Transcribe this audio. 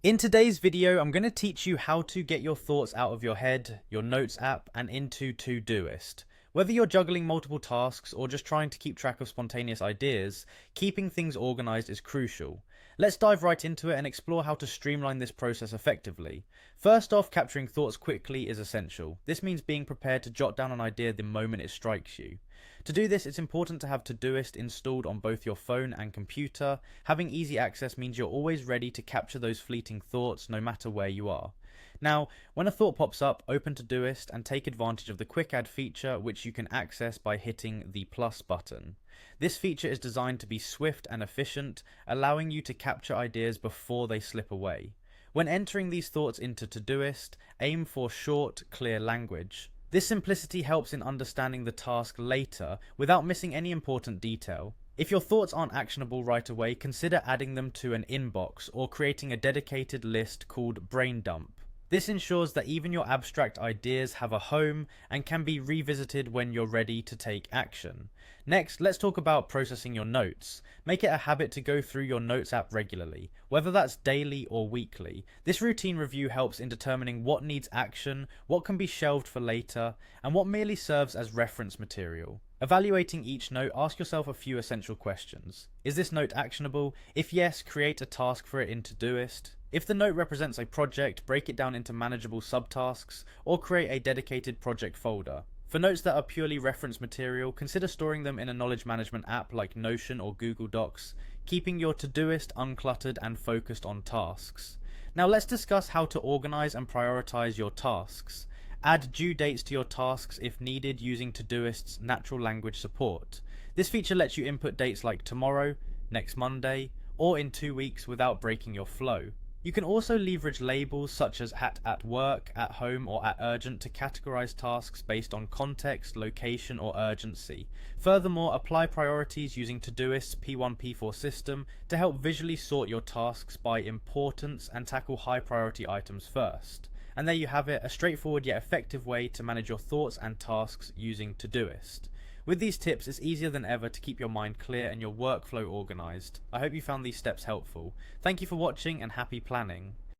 In today's video, I'm going to teach you how to get your thoughts out of your head, your notes app, and into Todoist. Whether you're juggling multiple tasks or just trying to keep track of spontaneous ideas, keeping things organized is crucial. Let's dive right into it and explore how to streamline this process effectively. First off, capturing thoughts quickly is essential. This means being prepared to jot down an idea the moment it strikes you. To do this, it's important to have Todoist installed on both your phone and computer. Having easy access means you're always ready to capture those fleeting thoughts no matter where you are. Now, when a thought pops up, open Todoist and take advantage of the Quick Add feature, which you can access by hitting the plus button. This feature is designed to be swift and efficient, allowing you to capture ideas before they slip away. When entering these thoughts into Todoist, aim for short, clear language. This simplicity helps in understanding the task later without missing any important detail. If your thoughts aren't actionable right away, consider adding them to an inbox or creating a dedicated list called Brain Dump. This ensures that even your abstract ideas have a home and can be revisited when you're ready to take action. Next, let's talk about processing your notes. Make it a habit to go through your notes app regularly, whether that's daily or weekly. This routine review helps in determining what needs action, what can be shelved for later, and what merely serves as reference material. Evaluating each note, ask yourself a few essential questions. Is this note actionable? If yes, create a task for it in Todoist. If the note represents a project, break it down into manageable subtasks, or create a dedicated project folder. For notes that are purely reference material, consider storing them in a knowledge management app like Notion or Google Docs, keeping your Todoist uncluttered and focused on tasks. Now let's discuss how to organize and prioritize your tasks. Add due dates to your tasks if needed using Todoist's natural language support. This feature lets you input dates like tomorrow, next Monday, or in 2 weeks without breaking your flow. You can also leverage labels such as at work, at home, or at urgent to categorize tasks based on context, location, or urgency. Furthermore, apply priorities using Todoist's P1 P4 system to help visually sort your tasks by importance and tackle high priority items first. And there you have it, a straightforward yet effective way to manage your thoughts and tasks using Todoist. With these tips, it's easier than ever to keep your mind clear and your workflow organized. I hope you found these steps helpful. Thank you for watching and happy planning.